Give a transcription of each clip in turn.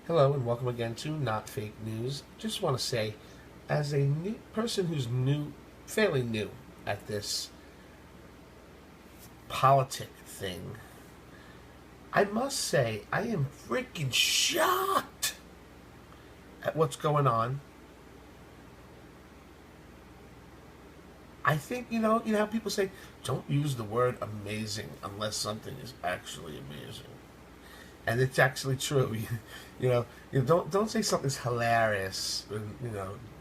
Hello and welcome again to Not Fake News. Just want to say, as a new person who's fairly new at this politic thing, I must say I am freaking shocked at what's going on. I think you know how people say, don't use the word amazing unless something is actually amazing. And it's actually true. Don't say something's hilarious.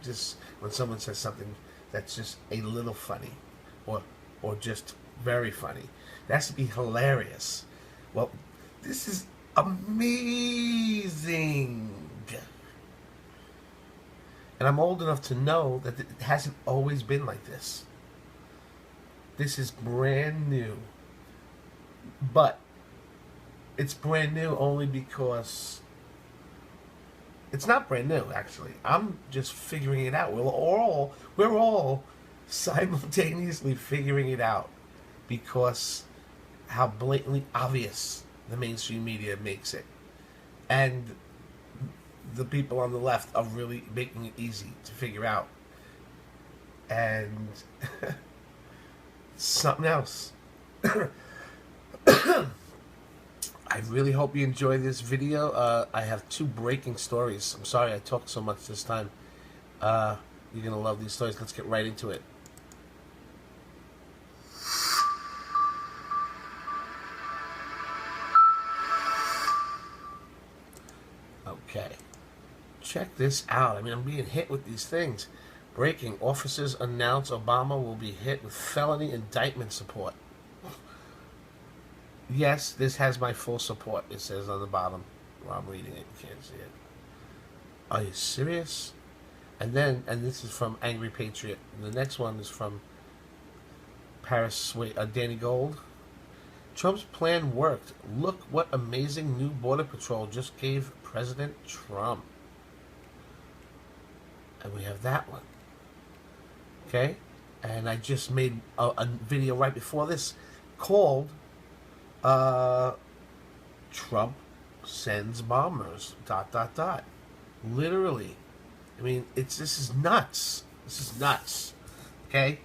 Just when someone says something that's just a little funny, or just very funny. It has to be hilarious. Well, this is amazing, and I'm old enough to know that it hasn't always been like this. This is brand new, but it's brand new only because it's not brand new. Actually, I'm just figuring it out. We're all simultaneously figuring it out because how blatantly obvious the mainstream media makes it, and the people on the left are really making it easy to figure out. And something else. I really hope you enjoy this video. I have two breaking stories. I'm sorry I talked so much this time. You're going to love these stories. Let's get right into it. Okay. Check this out. I mean, I'm being hit with these things. Breaking. Officers announce Obama will be hit with felony indictment support. Yes, this has my full support, it says on the bottom. Well, I'm reading it, you can't see it. Are you serious? And this is from Angry Patriot. And the next one is from Danny Gold. Trump's plan worked. Look what amazing new Border Patrol just gave President Trump. And we have that one. Okay? And I just made a video right before this called Trump sends bombers, ... Literally. I mean, this is nuts. This is nuts. Okay?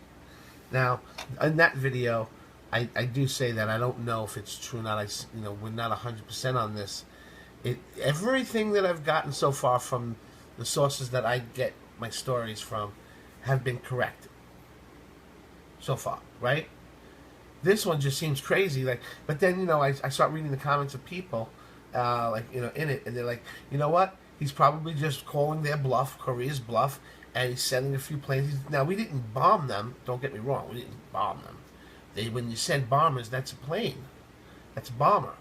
Now, in that video, I do say that I don't know if it's true or not. We're not 100% on this. Everything that I've gotten so far from the sources that I get my stories from have been correct. So far, right? This one just seems crazy, but then I start reading the comments of people, in it, and they're like, you know what? He's probably just calling their bluff, Korea's bluff, and he's sending a few planes. Now we didn't bomb them. Don't get me wrong, we didn't bomb them. When you said bombers, that's a plane, that's a bomber,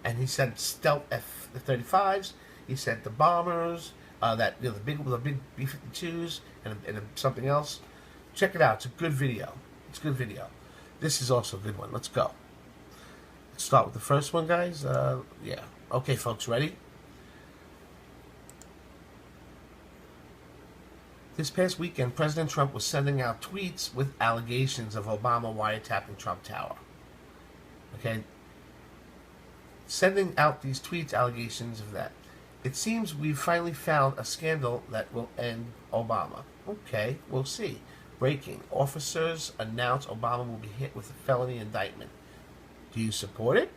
and he said stealth F-35s. He said the bombers, the big B-52s, and something else. Check it out. It's a good video. It's a good video. This is also a good one. Let's go. Let's start with the first one, guys. Yeah. Okay, folks, ready? This past weekend, President Trump was sending out tweets with allegations of Obama wiretapping Trump Tower. Okay? Sending out these tweets, allegations of that. It seems we've finally found a scandal that will end Obama. Okay, we'll see. Breaking. Officers announce Obama will be hit with a felony indictment. Do you support it?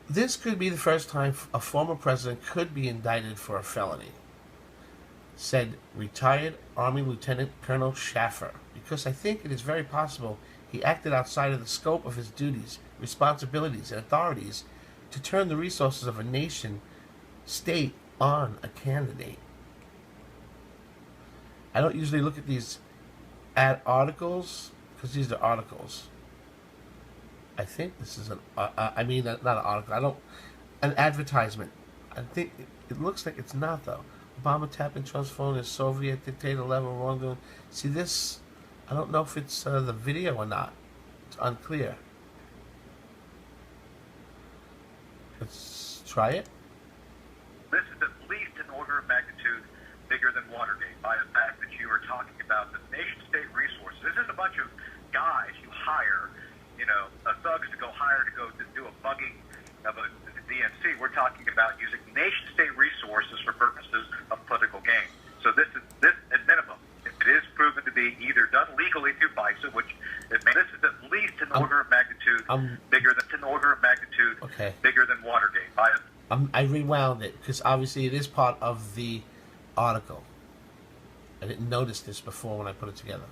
This could be the first time a former president could be indicted for a felony, said retired Army Lieutenant Colonel Schaffer, because I think it is very possible he acted outside of the scope of his duties, responsibilities, and authorities to turn the resources of a nation state on a candidate. I don't usually look at these articles because these are articles. I think this is not an article. An advertisement. I think it looks like it's not, though. Obama tapping Trump's phone as Soviet dictator level wrongdoing. See this? I don't know if it's the video or not. It's unclear. Let's try it. This is at least an order of magnitude bigger than Watergate by the fact that you are talking about the nation-state resources. This isn't a bunch of guys you hire, thugs to go hire to go to do a bugging bigger than an order of magnitude bigger than Watergate. I rewound it because obviously it is part of the article. I didn't notice this before when I put it together.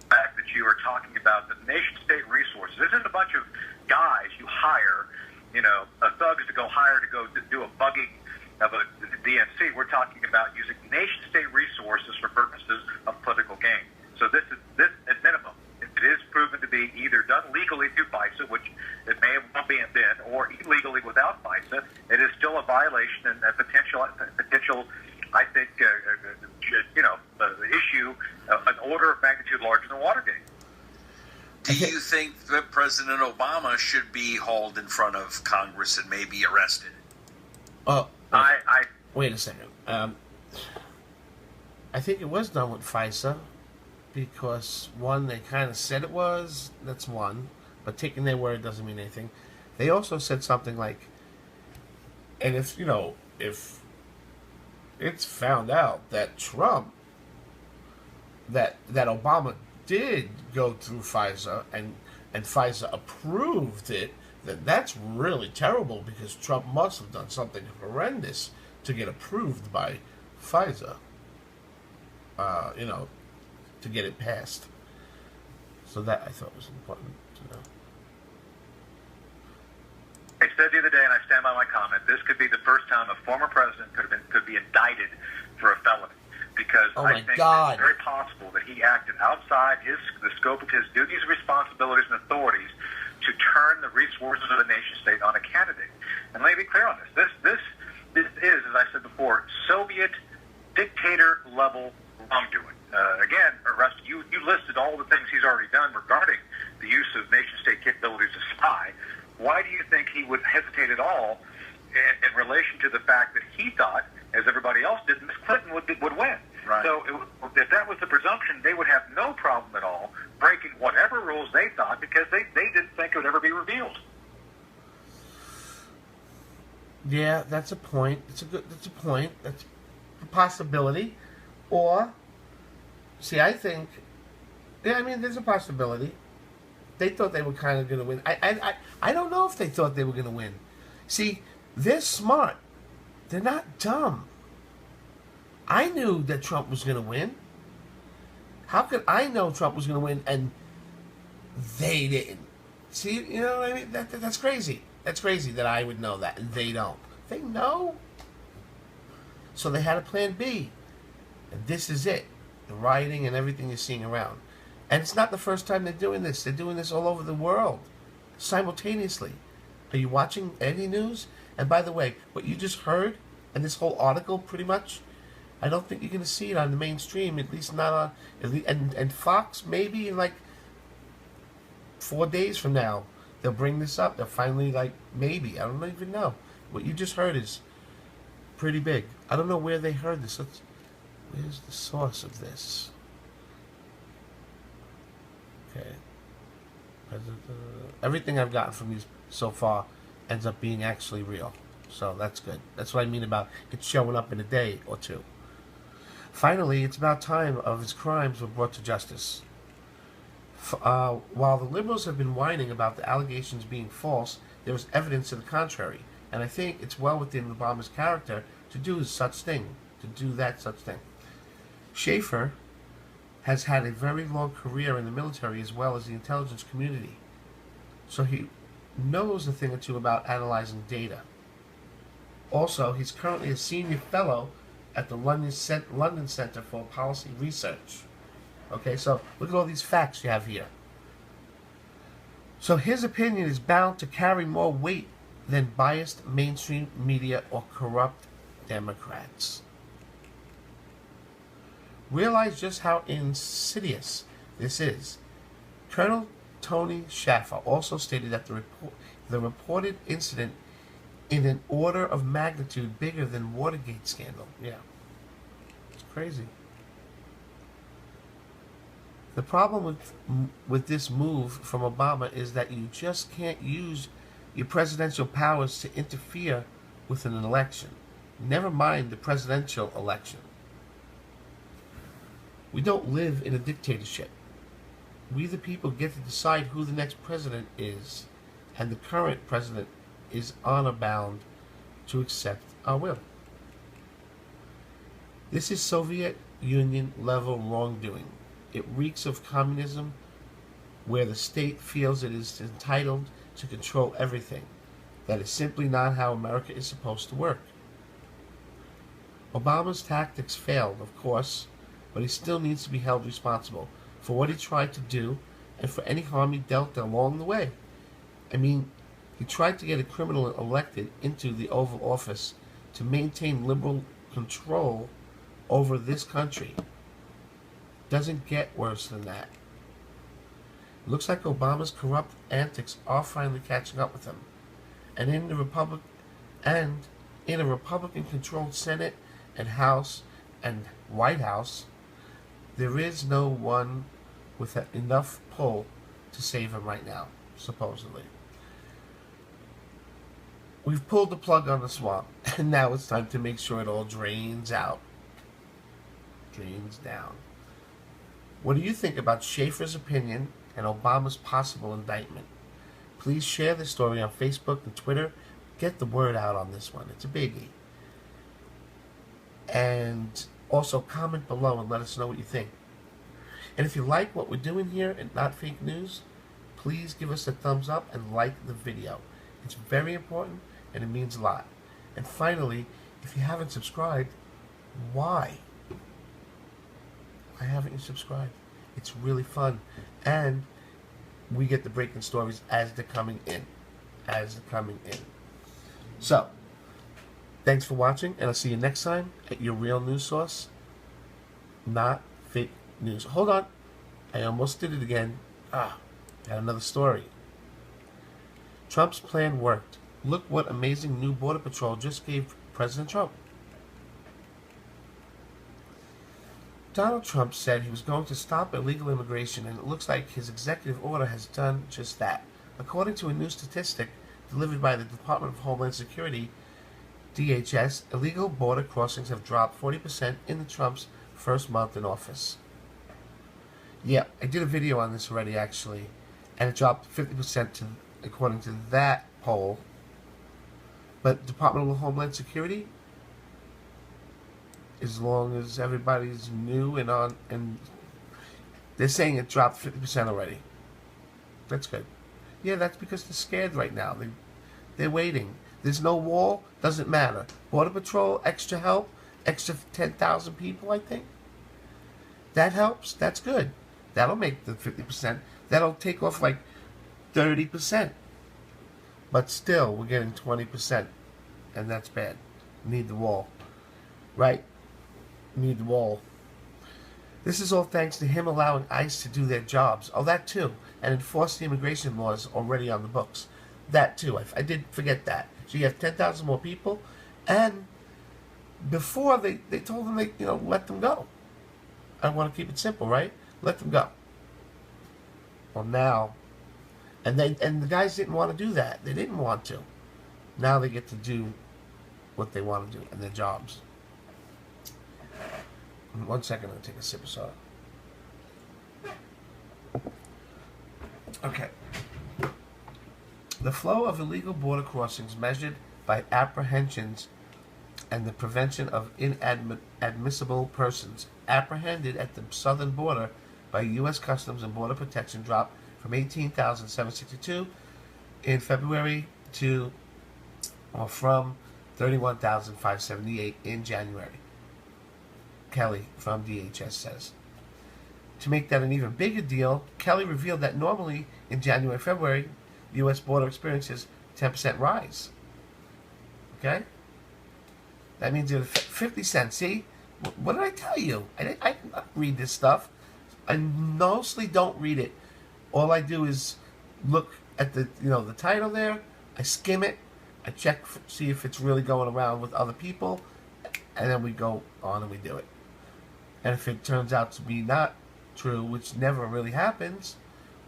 The fact that you are talking about the nation-state resources. This isn't a bunch of guys you hire, thugs to go hire to go do a bugging of a DNC. We're talking about using nation-state resources for purposes of political gain. So this at minimum, if it is proven to be either done legally through FISA, which it may have not been, or illegally without FISA, it is still a violation and a potential, I think, issue an order of magnitude larger than Watergate. Do you think that President Obama should be hauled in front of Congress and maybe arrested? Wait a second. I think it was done with FISA because, one, they kind of said it was. That's one. But taking their word doesn't mean anything. They also said something like, and if it's found out that Trump, that Obama did go through FISA and FISA approved it, then that's really terrible because Trump must have done something horrendous to get approved by FISA, to get it passed. So that I thought was important to know. I said the other day, and I stand by my comment, this could be the first time a former president could be indicted for a felony. Because I think it's very possible that he acted outside the scope of his duties, responsibilities, and authorities to turn the resources of the nation-state on a candidate. And let me be clear on this. This is, as I said before, Soviet dictator-level wrongdoing. Again, you listed all the things he's already done regarding the use of nation-state capabilities to spy. Why do you think he would hesitate at all in relation to the fact that he thought, as everybody else did, Ms. Clinton would win? Right. So if that was the presumption, they would have no problem at all breaking whatever rules they thought because they didn't think it would ever be revealed. Yeah, that's a point. That's a point. That's a possibility. Or, see, I think, there's a possibility. They thought they were kind of going to win. I don't know if they thought they were going to win. See, they're smart. They're not dumb. I knew that Trump was going to win. How could I know Trump was going to win and they didn't? See, you know what I mean? That's crazy. That's crazy that I would know that and they don't. They know. So they had a plan B. And this is it. The rioting and everything you're seeing around. And it's not the first time they're doing this. They're doing this all over the world. Simultaneously. Are you watching any news? And by the way, what you just heard and this whole article pretty much, I don't think you're going to see it on the mainstream, at least not on, and Fox, maybe in like 4 days from now, they'll bring this up. They'll finally, maybe, I don't even know. What you just heard is pretty big. I don't know where they heard this. Where's the source of this? Okay. Everything I've gotten from these so far ends up being actually real. So that's good. That's what I mean about it showing up in a day or two. Finally, it's about time of his crimes were brought to justice. While the liberals have been whining about the allegations being false, there is evidence to the contrary. And I think it's well within Obama's character to do such thing. Schaefer has had a very long career in the military as well as the intelligence community. So he knows a thing or two about analyzing data. Also, he's currently a senior fellow at the London Center for Policy Research. Okay, so look at all these facts you have here. So his opinion is bound to carry more weight than biased mainstream media or corrupt Democrats. Realize just how insidious this is. Colonel Tony Shaffer also stated that the reported incident in an order of magnitude bigger than Watergate scandal. Yeah. It's crazy. The problem with this move from Obama is that you just can't use your presidential powers to interfere with an election. Never mind the presidential election. We don't live in a dictatorship. We the people get to decide who the next president is. and the current president is honor bound to accept our will. This is Soviet Union level wrongdoing. It reeks of communism, where the state feels it is entitled to control everything. That is simply not how America is supposed to work. Obama's tactics failed, of course, but he still needs to be held responsible for what he tried to do and for any harm he dealt along the way. I mean, he tried to get a criminal elected into the Oval Office to maintain liberal control over this country. Doesn't get worse than that. It looks like Obama's corrupt antics are finally catching up with him. And in a Republican-controlled Senate and House and White House, there is no one with enough pull to save him right now, supposedly. We've pulled the plug on the swamp, and now it's time to make sure it all drains out. Drains down. What do you think about Schaefer's opinion and Obama's possible indictment? Please share the story on Facebook and Twitter. Get the word out on this one. It's a biggie. And also comment below and let us know what you think. And if you like what we're doing here and Not Fake News, please give us a thumbs up and like the video. It's very important and it means a lot. And finally, if you haven't subscribed, why? Why haven't you subscribed? It's really fun. And we get the breaking stories as they're coming in. So, thanks for watching, and I'll see you next time at your real news source, Not Fake News. Hold on. I almost did it again. Got another story. Trump's plan worked. Look what amazing new Border Patrol just gave President Trump. Donald Trump said he was going to stop illegal immigration, and it looks like his executive order has done just that. According to a new statistic delivered by the Department of Homeland Security, DHS, illegal border crossings have dropped 40% in the Trump's first month in office. Yeah, I did a video on this already, actually, and it dropped 50% according to that poll. But Department of Homeland Security, as long as everybody's new and on, and they're saying it dropped 50% already. That's good. Yeah, that's because they're scared right now. They're waiting. There's no wall, doesn't matter. Border Patrol, extra help, extra 10,000 people, I think. That helps. That's good. That'll make the 50%. That'll take off like 30%. But still, we're getting 20%. And that's bad. Need the wall. Right? Need the wall. This is all thanks to him allowing ICE to do their jobs. Oh, that too. And enforce the immigration laws already on the books. That too. I did forget that. So you have 10,000 more people. And before, they told them, let them go. I want to keep it simple, right? Let them go. Well, now, and the guys didn't want to do that. They didn't want to. Now they get to do what they want to do and their jobs. 1 second, I'm going to take a sip of soda. Okay. The flow of illegal border crossings measured by apprehensions and the prevention of inadmissible persons apprehended at the southern border by U.S. Customs and Border Protection dropped from 18,762 in February from 31,578 in January. Kelly from DHS says. To make that an even bigger deal, Kelly revealed that normally in January, February, the U.S. border experiences 10% rise. Okay? That means it's 50 cents. See? What did I tell you? I didn't read this stuff. I mostly don't read it. All I do is look at the title there. I skim it. I check, see if it's really going around with other people. And then we go on and we do it. And if it turns out to be not true, which never really happens,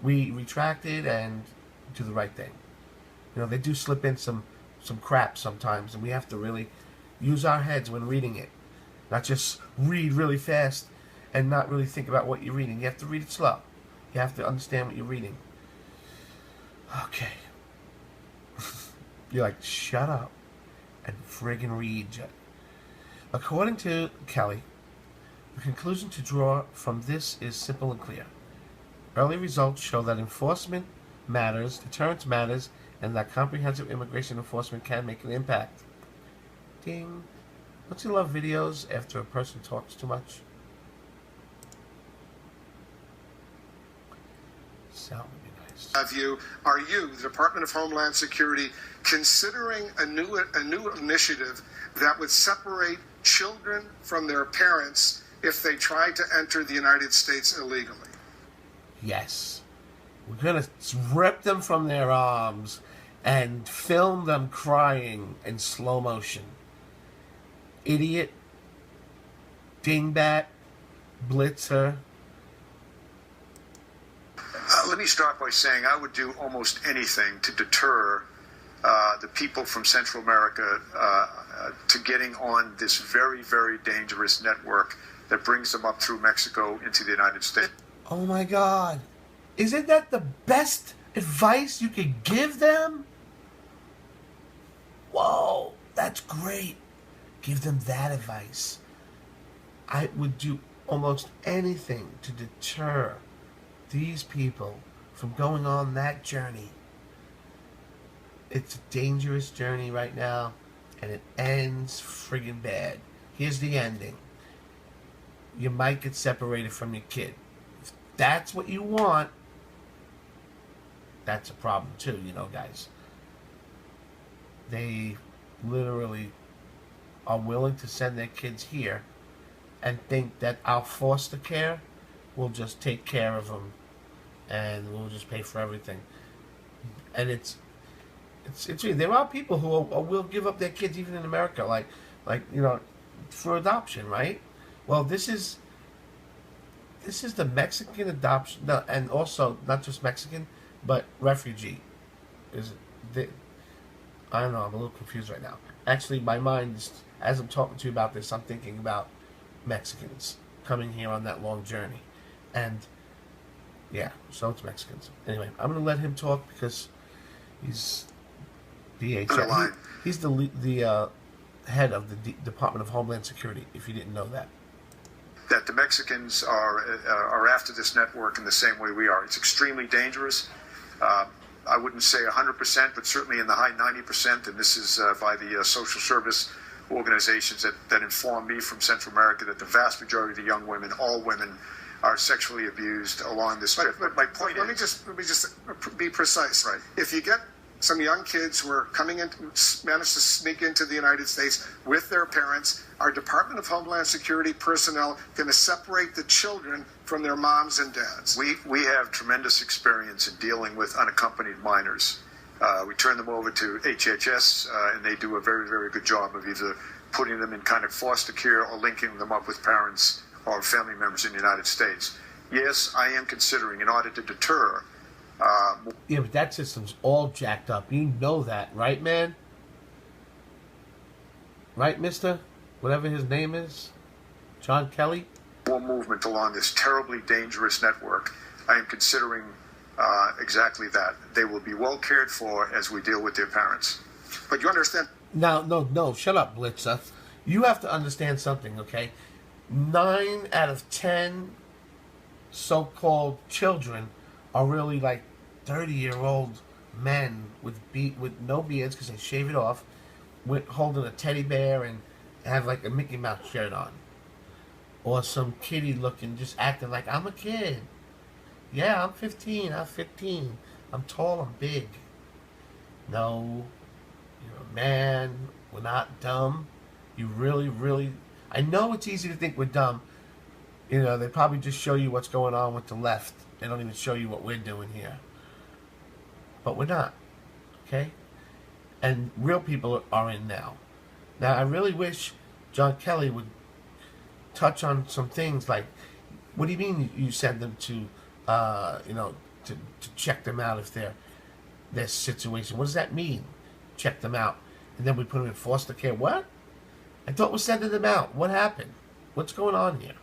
we retract it and do the right thing. They do slip in some crap sometimes, and we have to really use our heads when reading it. Not just read really fast and not really think about what you're reading. You have to read it slow. You have to understand what you're reading. Okay. You're like, shut up and friggin' read. According to Kelly, the conclusion to draw from this is simple and clear. Early results show that enforcement matters, deterrence matters, and that comprehensive immigration enforcement can make an impact. Ding. Don't you love videos after a person talks too much? Sound would be nice. Are you, the Department of Homeland Security, considering a new initiative that would separate children from their parents if they try to enter the United States illegally? Yes. We're going to rip them from their arms and film them crying in slow motion. Idiot, dingbat, blitzer. Let me start by saying I would do almost anything to deter the people from Central America to getting on this very, very dangerous network that brings them up through Mexico into the United States. Oh my God. Isn't that the best advice you could give them? Whoa, that's great. Give them that advice. I would do almost anything to deter these people from going on that journey. It's a dangerous journey right now, and it ends friggin' bad. Here's the ending. You might get separated from your kid. If that's what you want, that's a problem too, you know, guys. They literally are willing to send their kids here and think that our foster care will just take care of them and we'll just pay for everything. And it's there are people who will give up their kids even in America, like you know, for adoption, right? Well, this is the Mexican adoption, no, and also not just Mexican, but refugee. I don't know, I'm a little confused right now. Actually, my mind is, as I'm talking to you about this, I'm thinking about Mexicans coming here on that long journey. And, yeah, so it's Mexicans. Anyway, I'm going to let him talk because he's DHS. He's the head of the Department of Homeland Security, if you didn't know that. That the Mexicans are after this network in the same way we are. It's extremely dangerous. I wouldn't say 100%, but certainly in the high 90%, and this is by the social service organizations that inform me from Central America that the vast majority of the young women, all women, are sexually abused along this. But my point let me just be precise. Right. If you get some young kids who are managed to sneak into the United States with their parents, our Department of Homeland Security personnel going to separate the children from their moms and dads. We have tremendous experience in dealing with unaccompanied minors. We turn them over to HHS, and they do a very, very good job of either putting them in kind of foster care or linking them up with parents or family members in the United States. Yes, I am considering, in order to deter. Yeah, but that system's all jacked up. You know that, right, man? Right, mister? Whatever his name is? John Kelly? More movement along this terribly dangerous network. I am considering exactly that. They will be well cared for as we deal with their parents. But you understand? No, shut up, Blitzer. You have to understand something, okay? 9 out of 10 so-called children are really like 30-year-old men with no beards because they shave it off, with holding a teddy bear and have like a Mickey Mouse shirt on, or some kiddie looking, just acting like I'm a kid. Yeah, I'm 15. I'm tall. I'm big. No, you're a man. We're not dumb. You really. I know it's easy to think we're dumb. You know, they probably just show you what's going on with the left. They don't even show you what we're doing here. But we're not. Okay? And real people are in now. Now, I really wish John Kelly would touch on some things like, what do you mean you send them to, to check them out if their situation? What does that mean? Check them out. And then we put them in foster care. What? I thought we're sending them out. What happened? What's going on here?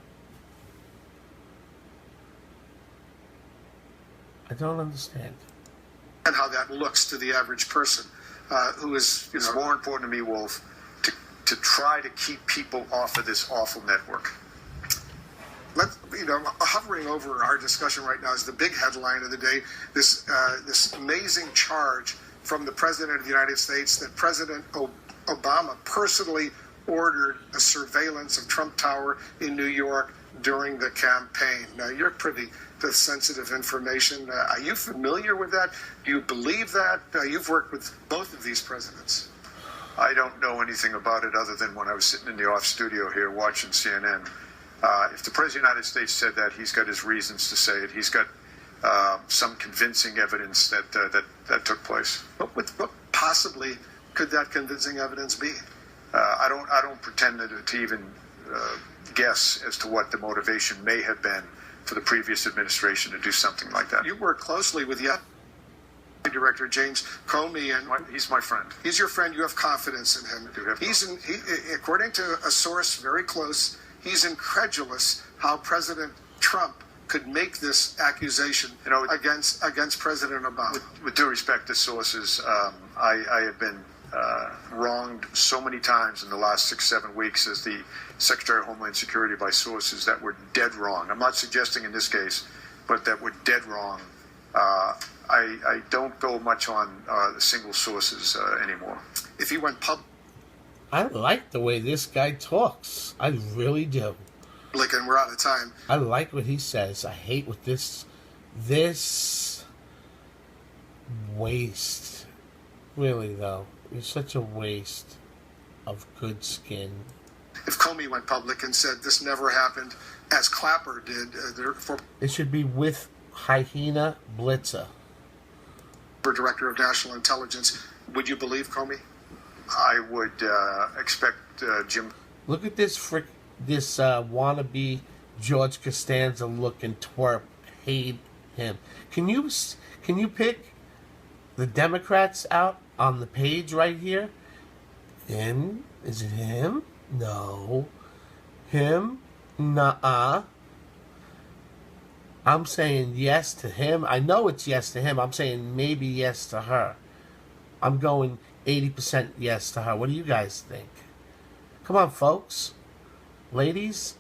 I don't understand. And how that looks to the average person. who is, It's more important to me, Wolf, to try to keep people off of this awful network. Hovering over our discussion right now is the big headline of the day. This amazing charge from the President of the United States that President Obama personally ordered a surveillance of Trump Tower in New York during the campaign. Now, you're privy to sensitive information. Are you familiar with that? Do you believe that? You've worked with both of these presidents. I don't know anything about it other than when I was sitting in the off studio here watching CNN. If the President of the United States said that, he's got his reasons to say it. He's got some convincing evidence that took place. What possibly could that convincing evidence be? I don't pretend to even guess as to what the motivation may have been for the previous administration to do something like that. You work closely with the Director James Comey, and he's my friend. He's your friend. You have confidence in him. I do have according to a source very close, he's incredulous how President Trump could make this accusation against President Obama. With due respect to sources, I have been wronged so many times in the last 6-7 weeks as the Secretary of Homeland Security by sources that were dead wrong. I'm not suggesting in this case, but that were dead wrong. I don't go much on single sources anymore. If he went public, I like the way this guy talks. I really do. And we're out of time. I like what he says. I hate what this waste. Really, though. It's such a waste of good skin. If Comey went public and said this never happened, as Clapper did, it should be with Hyena Blitzer, Director of National Intelligence. Would you believe Comey? I would expect Jim. Look at this wannabe George Costanza looking twerp. Hate him. Can you pick the Democrats out on the page right here? Him? Is it him? No. Him? Nuh-uh. I'm saying yes to him. I know it's yes to him. I'm saying maybe yes to her. I'm going 80% yes to her. What do you guys think? Come on, folks. Ladies.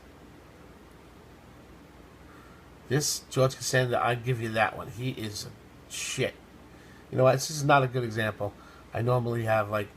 This George Costanza, I give you that one. He is shit. You know what? This is not a good example. I normally have like